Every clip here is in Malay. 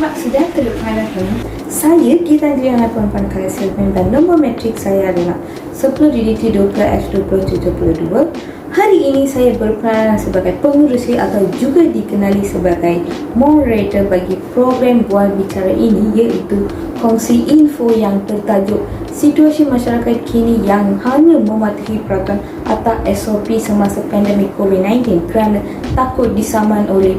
Selamat sejahtera penghadapan. Saya Gita Adriana Puan Kala Silvan dan nombor matrik saya adalah 10 DDT 20F2072. Hari ini saya berperanan sebagai pengurusi atau juga dikenali sebagai moderator bagi program Bual Bicara ini, iaitu kongsi info yang bertajuk Situasi Masyarakat Kini yang hanya mematuhi peraturan atau SOP semasa pandemik COVID-19 kerana takut disaman oleh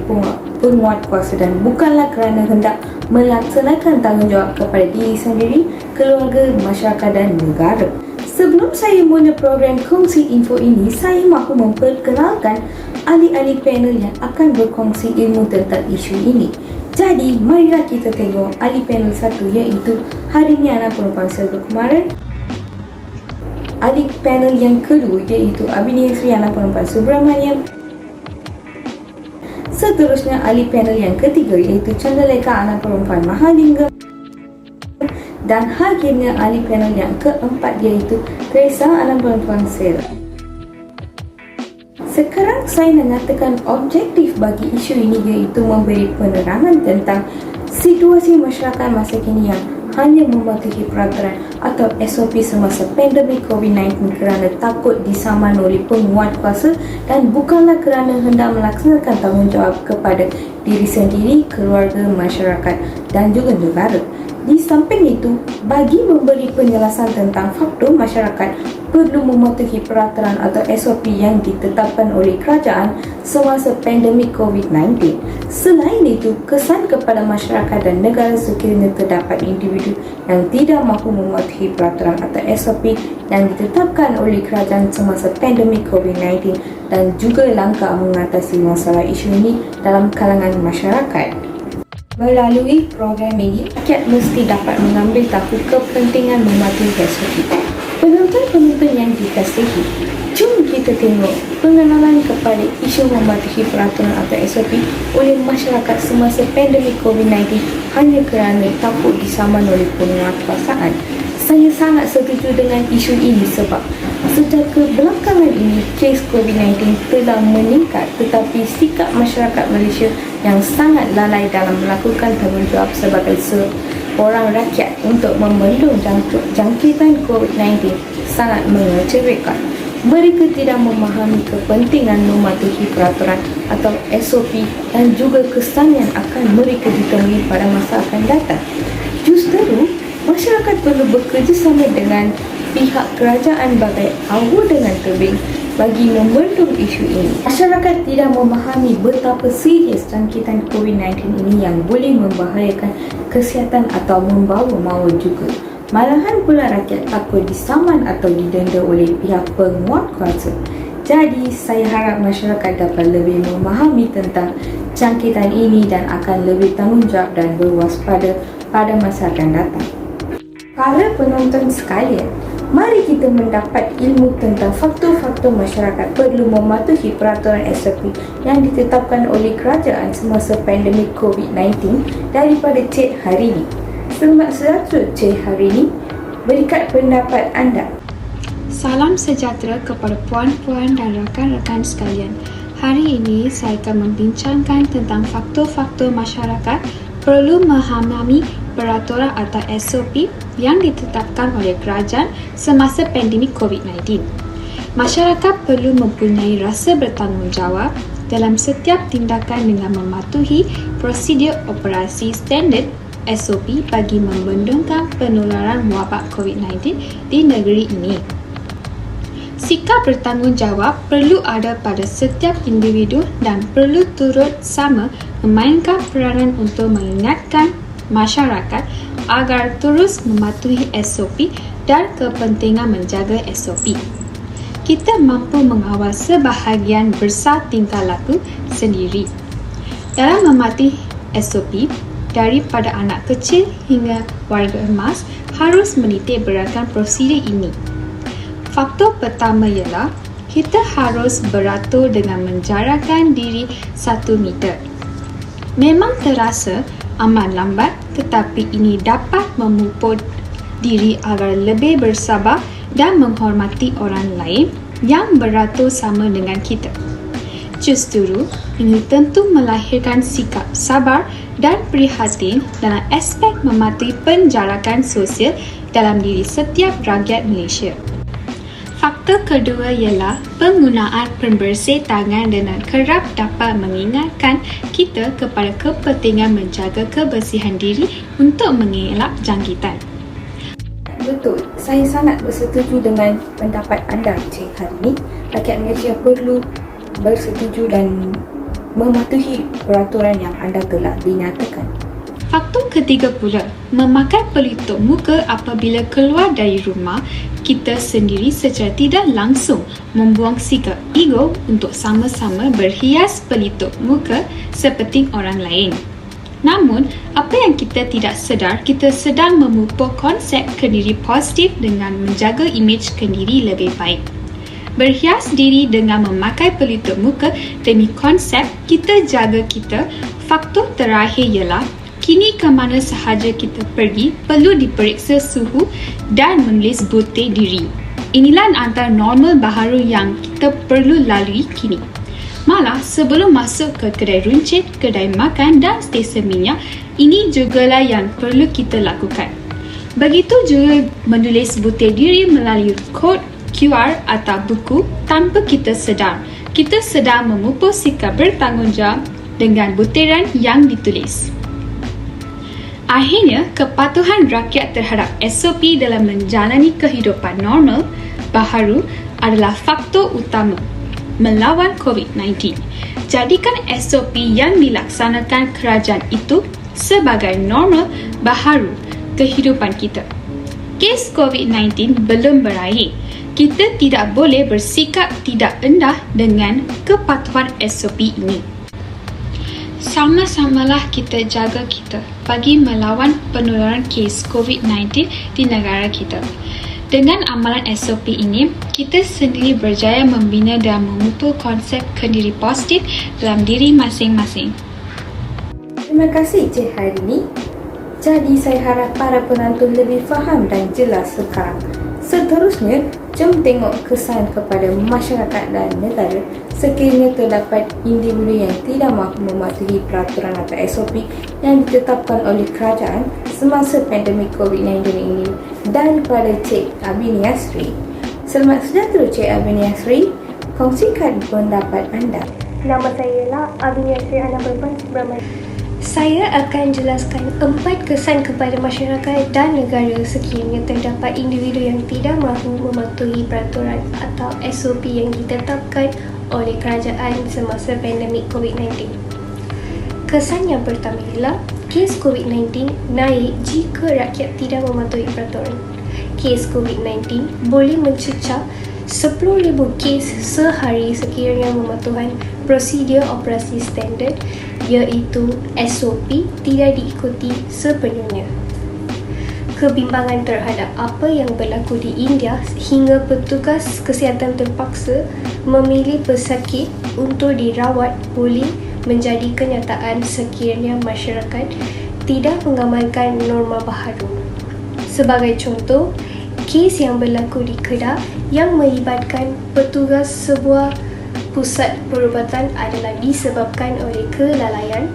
penguat kuasa dan bukanlah kerana hendak melaksanakan tanggungjawab kepada diri sendiri, keluarga, masyarakat dan negara. Sebelum saya mula program kongsi info ini, saya mahu memperkenalkan ahli-ahli panel yang akan berkongsi ilmu tentang isu ini. Jadi, marilah kita tengok ahli panel satu, iaitu Harini Perempuan Selva Kumaran. Ahli panel yang kedua iaitu Abini Sri Perempuan Subramaniam. Seterusnya ahli panel yang ketiga iaitu Chandaleka Perempuan Mahalingam. Dan akhirnya ahli panel yang keempat iaitu Teresa Perempuan Sel. Sekarang saya mengatakan objektif bagi isu ini iaitu memberi penerangan tentang situasi masyarakat masa kini yang hanya mematuhi peraturan atau SOP semasa pandemik COVID-19 kerana takut disaman oleh penguat kuasa dan bukanlah kerana hendak melaksanakan tanggungjawab kepada diri sendiri, keluarga, masyarakat dan juga negara. Di samping itu, bagi memberi penjelasan tentang faktor masyarakat perlu mematuhi peraturan atau SOP yang ditetapkan oleh kerajaan semasa pandemik COVID-19. Selain itu, kesan kepada masyarakat dan negara sekiranya terdapat individu yang tidak mahu mematuhi peraturan atau SOP yang ditetapkan oleh kerajaan semasa pandemik COVID-19 dan juga langkah mengatasi masalah isu ini dalam kalangan masyarakat. Melalui program ini, rakyat mesti dapat mengambil tahu kepentingan mematuhi SOP. Penonton-penonton yang dikasihi, jom kita tengok pengenalan kepada isu mematuhi peraturan atau SOP oleh masyarakat semasa pandemik COVID-19 hanya kerana takut disaman oleh penguatkuasaan. Saya sangat setuju dengan isu ini sebab sejak kebelakangan ini kes COVID-19 telah meningkat, tetapi sikap masyarakat Malaysia yang sangat lalai dalam melakukan tanggungjawab sebagai seorang rakyat untuk membendung jangkitan COVID-19 sangat mengecewakan. Mereka tidak memahami kepentingan mematuhi peraturan atau SOP dan juga kesan yang akan mereka ditemui pada masa akan datang. Justru, masyarakat perlu bekerjasama dengan pihak kerajaan bagai awal dengan tebing bagi membendung isu ini. Masyarakat tidak memahami betapa serius jangkitan COVID-19 ini yang boleh membahayakan kesihatan atau membawa maut juga. Malahan pula rakyat takut disaman atau didenda oleh pihak penguat kuasa. Jadi, saya harap masyarakat dapat lebih memahami tentang jangkitan ini dan akan lebih tanggungjawab dan berwaspada pada masa akan datang. Para penonton sekalian, mari kita mendapat ilmu tentang faktor-faktor masyarakat perlu mematuhi peraturan SOP yang ditetapkan oleh kerajaan semasa pandemik COVID-19 daripada Cik Harini. Selamat sejahtera Cik Harini, berikan pendapat anda. Salam sejahtera kepada puan-puan dan rakan-rakan sekalian. Hari ini saya akan membincangkan tentang faktor-faktor masyarakat perlu memahami peraturan atau SOP yang ditetapkan oleh kerajaan semasa pandemik COVID-19. Masyarakat perlu mempunyai rasa bertanggungjawab dalam setiap tindakan dengan mematuhi prosedur operasi standard SOP bagi membendungkan penularan wabak COVID-19 di negeri ini. Sikap bertanggungjawab perlu ada pada setiap individu dan perlu turut sama memainkan peranan untuk mengingatkan masyarakat agar terus mematuhi SOP dan kepentingan menjaga SOP. Kita mampu mengawal sebahagian besar tingkah laku sendiri. Dalam mematuhi SOP, daripada anak kecil hingga warga emas harus menitik beratkan prosedur ini. Faktor pertama ialah kita harus beratur dengan menjarakkan diri 1 meter. Memang terasa amat lambat, tetapi ini dapat memupuk diri agar lebih bersabar dan menghormati orang lain yang beratur sama dengan kita. justru ini tentu melahirkan sikap sabar dan prihatin dalam aspek mematuhi penjarakan sosial dalam diri setiap rakyat Malaysia. Faktor kedua ialah penggunaan pembersih tangan dengan kerap dapat mengingatkan kita kepada kepentingan menjaga kebersihan diri untuk mengelak jangkitan. Betul, saya sangat bersetuju dengan pendapat anda, Cik Harini. Rakyat Malaysia perlu bersetuju dan mematuhi peraturan yang anda telah dinyatakan. Faktor ketiga pula, memakai pelitup muka apabila keluar dari rumah, kita sendiri secara tidak langsung membuang sikap ego untuk sama-sama berhias pelitup muka seperti orang lain. Namun, apa yang kita tidak sedar, kita sedang memupuk konsep kendiri positif dengan menjaga imej kendiri lebih baik. Berhias diri dengan memakai pelitup muka demi konsep kita jaga kita. Faktor terakhir ialah kini ke mana sahaja kita pergi perlu diperiksa suhu dan menulis butir diri. Inilah antara normal baharu yang kita perlu lalui kini. Malah sebelum masuk ke kedai runcit, kedai makan dan stesen minyak, ini jugalah yang perlu kita lakukan. Begitu juga menulis butir diri melalui kod QR atau buku tanpa kita sedar. Kita sedang memupuk sikap bertanggungjawab dengan butiran yang ditulis. Akhirnya, kepatuhan rakyat terhadap SOP dalam menjalani kehidupan normal baharu adalah faktor utama melawan COVID-19. Jadikan SOP yang dilaksanakan kerajaan itu sebagai normal baharu kehidupan kita. Kes COVID-19 belum berakhir. Kita tidak boleh bersikap tidak rendah dengan kepatuhan SOP ini. Sama-samalah kita jaga kita bagi melawan penularan kes COVID-19 di negara kita. Dengan amalan SOP ini, kita sendiri berjaya membina dan memupuk konsep kendiri positif dalam diri masing-masing. Terima kasih, Cik Harini. Jadi, saya harap para penonton lebih faham dan jelas sekarang. Seterusnya, jom tengok kesan kepada masyarakat dan negara sekiranya terdapat individu yang tidak mahu mematuhi peraturan atau SOP yang ditetapkan oleh kerajaan semasa pandemik COVID-19 ini. Daripada Cik Abini Yasri. Selamat sejahtera, Cik Abini Yasri. Kongsikan pendapat anda. Nama saya ialah Abini Yasri Ana Berban Subramanian. Saya akan jelaskan 4 kesan kepada masyarakat dan negara sekiranya terdapat individu yang tidak mahu mematuhi peraturan atau SOP yang ditetapkan oleh kerajaan semasa pandemik COVID-19. Kesan yang pertama ialah kes COVID-19 naik jika rakyat tidak mematuhi peraturan. Kes COVID-19 boleh mencecah 10,000 kes sehari sekiranya mematuhi prosedur operasi standard iaitu SOP tidak diikuti sepenuhnya. Kebimbangan terhadap apa yang berlaku di India hingga petugas kesihatan terpaksa memilih pesakit untuk dirawat boleh menjadi kenyataan sekiranya masyarakat tidak mengamalkan norma baharu. Sebagai contoh, kes yang berlaku di Kedah yang melibatkan petugas sebuah pusat perubatan adalah disebabkan oleh kelalaian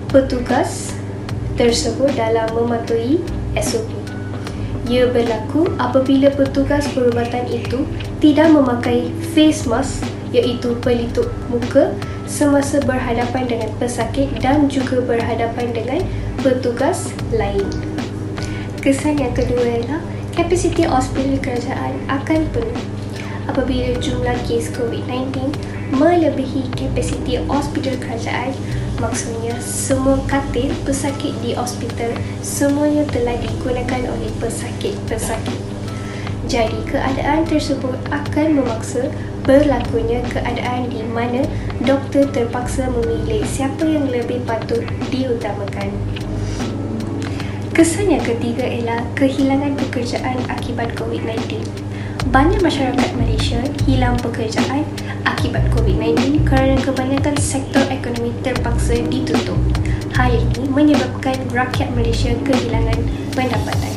petugas tersebut dalam mematuhi SOP. Ia berlaku apabila petugas perubatan itu tidak memakai face mask iaitu pelitup muka semasa berhadapan dengan pesakit dan juga berhadapan dengan petugas lain. Kesan yang kedua ialah kapasiti hospital kerajaan akan penuh. Apabila jumlah kes COVID-19 melebihi kapasiti hospital kerajaan, maksudnya semua katil pesakit di hospital semuanya telah digunakan oleh pesakit-pesakit. Jadi keadaan tersebut akan memaksa berlakunya keadaan di mana doktor terpaksa memilih siapa yang lebih patut diutamakan. Kesan yang ketiga ialah kehilangan pekerjaan akibat COVID-19. Banyak masyarakat Malaysia hilang pekerjaan akibat COVID-19 kerana kebanyakan sektor ekonomi terpaksa ditutup. Hal ini menyebabkan rakyat Malaysia kehilangan pendapatan.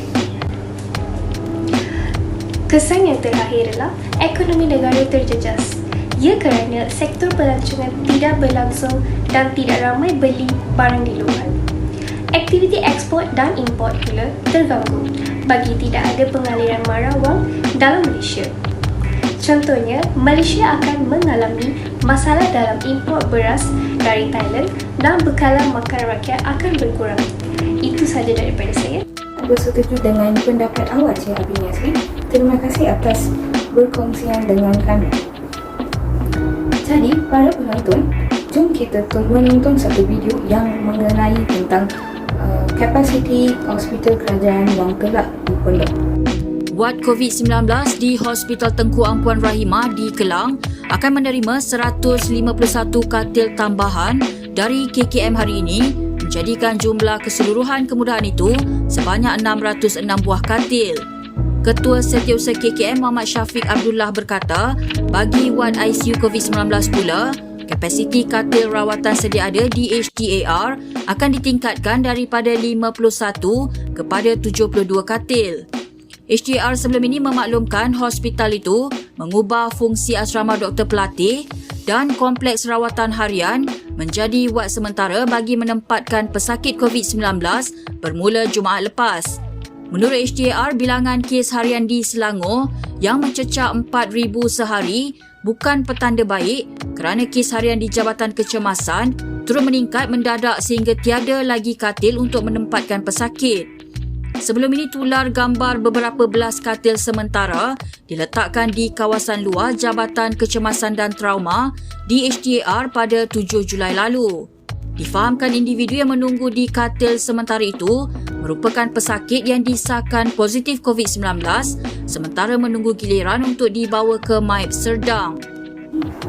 Kesan yang terakhir adalah ekonomi negara terjejas. Ia kerana sektor pelancongan tidak berlangsung dan tidak ramai beli barang di luar. Aktiviti ekspor dan import pula terganggu bagi tidak ada pengaliran mara wang dalam Malaysia. Contohnya, Malaysia akan mengalami masalah dalam import beras dari Thailand dan bekalan makan rakyat akan berkurang. Itu sahaja daripada saya. Bersetuju dengan pendapat awak, Cik Abi Yasri. Terima kasih atas berkongsian dengan kami. Jadi, para penonton, jom kita menonton satu video yang mengenai tentang kapasiti hospital kerajaan yang kelak di Pondok. Wad COVID-19 di Hospital Tengku Ampuan Rahimah di Kelang akan menerima 151 katil tambahan dari KKM hari ini, menjadikan jumlah keseluruhan kemudahan itu sebanyak 606 buah katil. Ketua Setiausaha KKM Muhammad Syafiq Abdullah berkata, bagi wad ICU COVID-19 pula, kapasiti katil rawatan sedia ada di HTAR akan ditingkatkan daripada 51 kepada 72 katil. HTAR sebelum ini memaklumkan hospital itu mengubah fungsi asrama doktor pelatih dan kompleks rawatan harian menjadi wad sementara bagi menempatkan pesakit COVID-19 bermula Jumaat lepas. Menurut HTAR, bilangan kes harian di Selangor yang mencecah 4,000 sehari bukan petanda baik kerana kes harian di Jabatan Kecemasan terus meningkat mendadak sehingga tiada lagi katil untuk menempatkan pesakit. Sebelum ini, tular gambar beberapa belas katil sementara diletakkan di kawasan luar Jabatan Kecemasan dan Trauma di HTAR pada 7 Julai lalu. Difahamkan individu yang menunggu di katil sementara itu merupakan pesakit yang disahkan positif COVID-19 sementara menunggu giliran untuk dibawa ke Maib Serdang.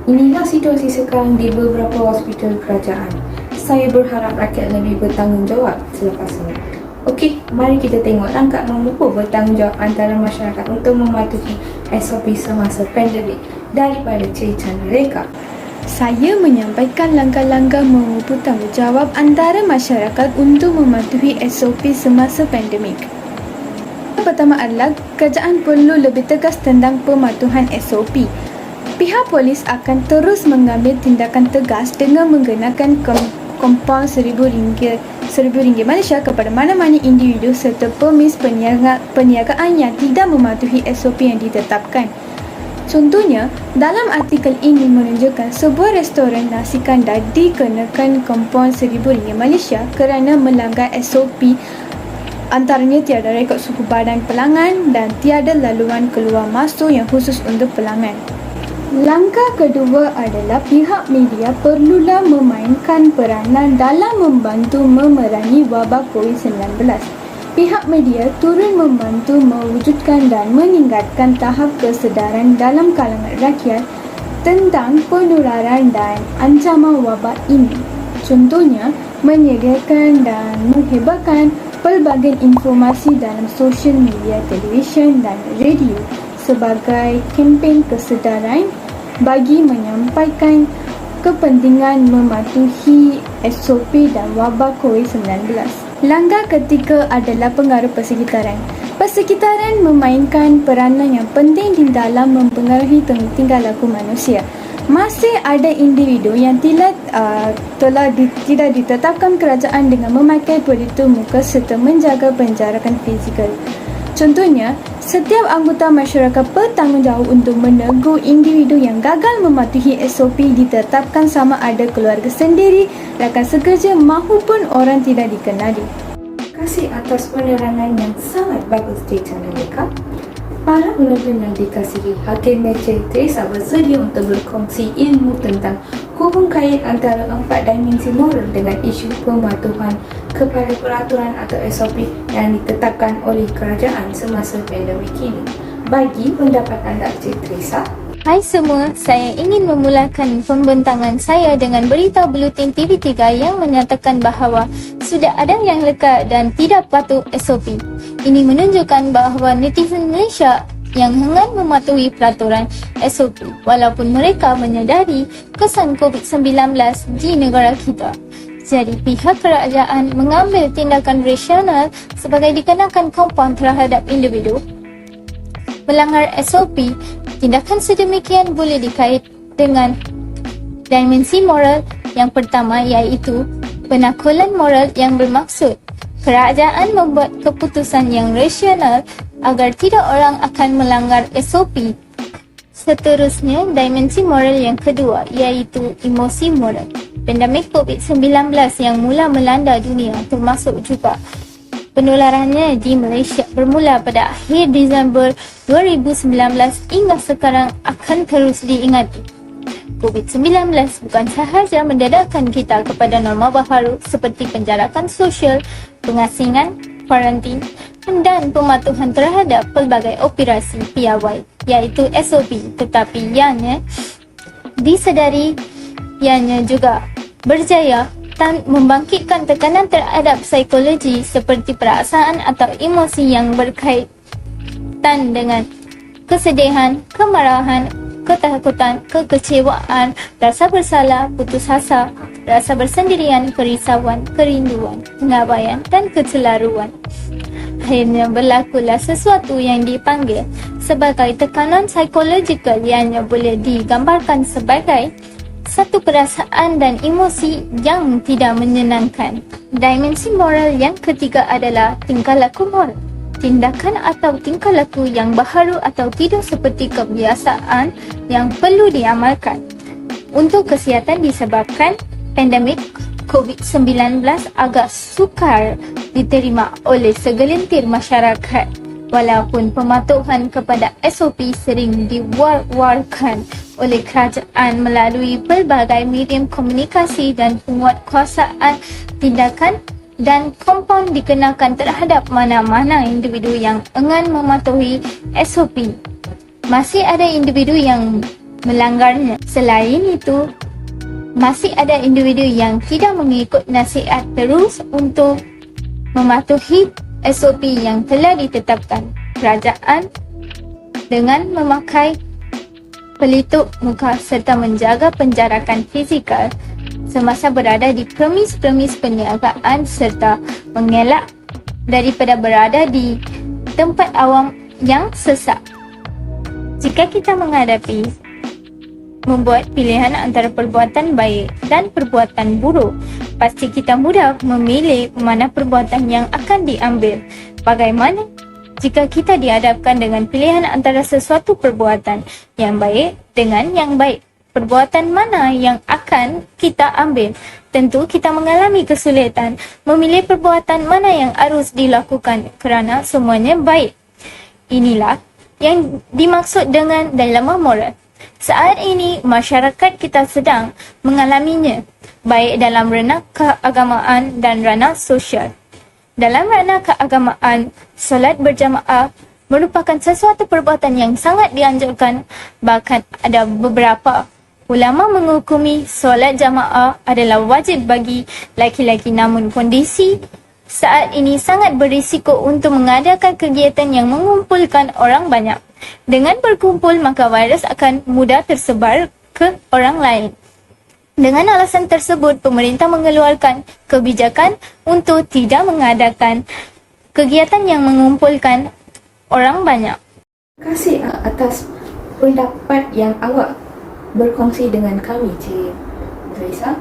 Inilah situasi sekarang di beberapa hospital kerajaan. Saya berharap rakyat lebih bertanggungjawab selepas ini. Okey, mari kita tengok langkah mampu bertanggungjawab antara masyarakat untuk mematuhi SOP semasa pandemik daripada Cik Chandra Reka. Saya menyampaikan langkah-langkah mengupu tanggungjawab antara masyarakat untuk mematuhi SOP semasa pandemik. Pertama adalah kerajaan perlu lebih tegas tentang pematuhan SOP. Pihak polis akan terus mengambil tindakan tegas dengan menggunakan kompaun RM1,000 Malaysia kepada mana-mana individu serta pemis perniagaan yang tidak mematuhi SOP yang ditetapkan. Contohnya, dalam artikel ini menunjukkan sebuah restoran nasi kandar dikenakan kompaun RM1,000 Malaysia kerana melanggar SOP, antaranya tiada rekod suhu badan pelanggan dan tiada laluan keluar masuk yang khusus untuk pelanggan. Langkah kedua adalah pihak media perlulah memainkan peranan dalam membantu memerangi wabak COVID-19. Pihak media turut membantu mewujudkan dan meningkatkan tahap kesedaran dalam kalangan rakyat tentang penularan dan ancaman wabak ini. Contohnya, menyediakan dan menghebarkan pelbagai informasi dalam sosial media, televisyen dan radio sebagai kempen kesedaran bagi menyampaikan kepentingan mematuhi SOP dan wabak COVID-19. Langkah ketiga adalah pengaruh persekitaran. Persekitaran memainkan peranan yang penting di dalam mempengaruhi tingkah laku manusia. Masih ada individu yang tidak ditetapkan kerajaan dengan memakai pelitup muka serta menjaga penjarakan fizikal. Contohnya, setiap anggota masyarakat bertanggungjawab untuk menegur individu yang gagal mematuhi SOP ditetapkan sama ada keluarga sendiri, rakan sekerja maupun orang tidak dikenali. Terima kasih atas penerangan yang sangat bagus, Cik Chandra Reka. Para penonton yang dikasihi, Hakim Cik Teresa bersedia untuk berkongsi ilmu tentang hubung kait antara 4 dimensi moral dengan isu pematuhan kepada peraturan atau SOP yang ditetapkan oleh kerajaan semasa pandemik ini. Bagi pendapat anda, Cik Teresa. Hai semua, saya ingin memulakan pembentangan saya dengan berita Buletin TV3 yang menyatakan bahawa sudah ada yang lekat dan tidak patuh SOP. Ini menunjukkan bahawa netizen Malaysia yang enggan mematuhi peraturan SOP walaupun mereka menyadari kesan COVID-19 di negara kita. Jadi pihak kerajaan mengambil tindakan rasional sebagai dikenakan kompaun terhadap individu melanggar SOP. Tindakan sedemikian boleh dikait dengan dimensi moral yang pertama, iaitu penakulan moral yang bermaksud kerajaan membuat keputusan yang rasional agar tidak orang akan melanggar SOP. Seterusnya, dimensi moral yang kedua iaitu emosi moral. Pandemik COVID-19 yang mula melanda dunia, termasuk juga penularannya di Malaysia bermula pada akhir Disember 2019 hingga sekarang akan terus diingati. COVID-19 bukan sahaja mendedahkan kita kepada norma baharu seperti penjarakan sosial, pengasingan, kuarantin dan pematuhan terhadap pelbagai operasi piawai iaitu SOP, tetapi ianya disedari ianya juga berjaya dan membangkitkan tekanan terhadap psikologi seperti perasaan atau emosi yang berkaitan dengan kesedihan, kemarahan, ketakutan, kekecewaan, rasa bersalah, putus asa, rasa bersendirian, kerisauan, kerinduan, pengabaian dan kecelaruan. Akhirnya berlakulah sesuatu yang dipanggil sebagai tekanan psikologikal yang boleh digambarkan sebagai satu perasaan dan emosi yang tidak menyenangkan. Dimensi moral yang ketiga adalah tingkah laku moral. Tindakan atau tingkah laku yang baharu atau tidak seperti kebiasaan yang perlu diamalkan untuk kesihatan disebabkan pandemik COVID-19 agak sukar diterima oleh segelintir masyarakat. Walaupun pematuhan kepada SOP sering diwar-warkan oleh kerajaan melalui pelbagai medium komunikasi dan penguatkuasaan, tindakan dan kompaun dikenakan terhadap mana-mana individu yang enggan mematuhi SOP. Masih ada individu yang melanggarnya. Selain itu, masih ada individu yang tidak mengikut nasihat terus untuk mematuhi SOP yang telah ditetapkan kerajaan dengan memakai pelitup muka serta menjaga penjarakan fizikal semasa berada di premis-premis perniagaan serta mengelak daripada berada di tempat awam yang sesak. Jika kita membuat pilihan antara perbuatan baik dan perbuatan buruk, pasti kita mudah memilih mana perbuatan yang akan diambil. Bagaimana jika kita dihadapkan dengan pilihan antara sesuatu perbuatan yang baik dengan yang baik? Perbuatan mana yang akan kita ambil? Tentu kita mengalami kesulitan memilih perbuatan mana yang harus dilakukan kerana semuanya baik. Inilah yang dimaksud dengan dilema moral. Saat ini masyarakat kita sedang mengalaminya, baik dalam ranah keagamaan dan ranah sosial. Dalam ranah keagamaan, solat berjamaah merupakan sesuatu perbuatan yang sangat dianjurkan. Bahkan ada beberapa ulama menghukumi solat jamaah adalah wajib bagi laki-laki, namun kondisi saat ini sangat berisiko untuk mengadakan kegiatan yang mengumpulkan orang banyak. Dengan berkumpul, maka virus akan mudah tersebar ke orang lain. Dengan alasan tersebut, pemerintah mengeluarkan kebijakan untuk tidak mengadakan kegiatan yang mengumpulkan orang banyak. Terima kasih atas pendapat yang awak berkongsi dengan kami, Cik Teresa.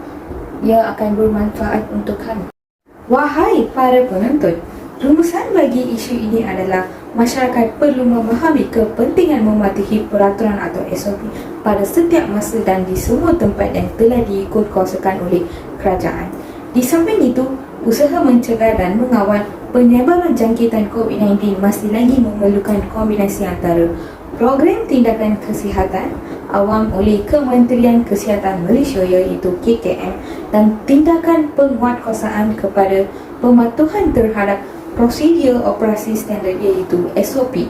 Ia akan bermanfaat untuk kami. Wahai para penonton, rumusan bagi isu ini adalah masyarakat perlu memahami kepentingan mematuhi peraturan atau SOP pada setiap masa dan di semua tempat yang telah diikutkuasakan oleh kerajaan. Di samping itu, usaha mencegah dan mengawal penyebaran jangkitan COVID-19 masih lagi memerlukan kombinasi antara program tindakan kesihatan awam oleh Kementerian Kesihatan Malaysia iaitu KKM dan tindakan penguatkuasaan kepada pematuhan terhadap prosedur operasi standard iaitu SOP.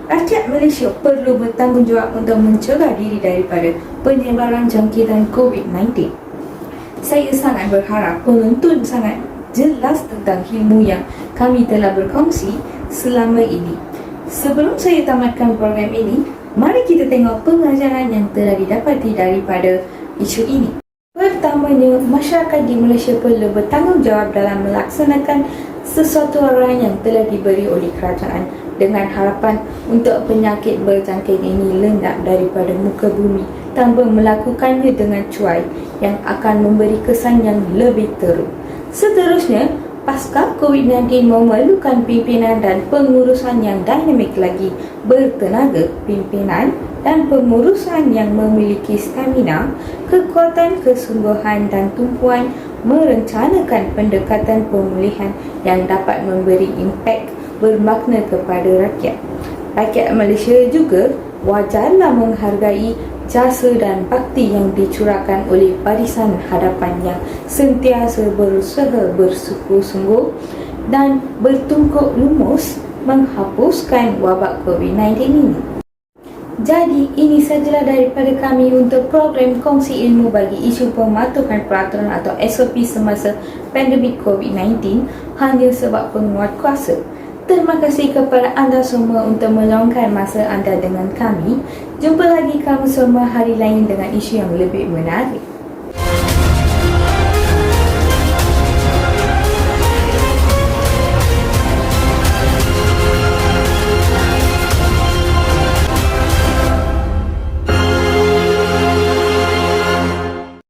Rakyat Malaysia perlu bertanggungjawab untuk mencegah diri daripada penyebaran jangkitan COVID-19. Saya sangat berharap penonton sangat jelas tentang ilmu yang kami telah berkongsi selama ini. Sebelum saya tamatkan program ini, mari kita tengok pengajaran yang telah didapati daripada isu ini. Pertamanya, masyarakat di Malaysia perlu bertanggungjawab dalam melaksanakan sesuatu arahan yang telah diberi oleh kerajaan dengan harapan untuk penyakit berjangkit ini lenyap daripada muka bumi tanpa melakukannya dengan cuai yang akan memberi kesan yang lebih teruk. Seterusnya, pasca COVID-19 memerlukan pimpinan dan pengurusan yang dinamik lagi bertenaga, pimpinan dan pengurusan yang memiliki stamina, kekuatan kesungguhan dan tumpuan merencanakan pendekatan pemulihan yang dapat memberi impak bermakna kepada rakyat. Rakyat Malaysia juga wajarlah menghargai jasa dan bakti yang dicurahkan oleh barisan hadapan yang sentiasa berusaha bersungguh-sungguh dan bertungkuk lumus menghapuskan wabak COVID-19 ini. Jadi, ini sajalah daripada kami untuk program Kongsi Ilmu bagi isu pematuhan peraturan atau SOP semasa pandemik COVID-19 hanya sebab penguat kuasa. Terima kasih kepada anda semua untuk meluangkan masa anda dengan kami. Jumpa lagi kamu semua hari lain dengan isu yang lebih menarik.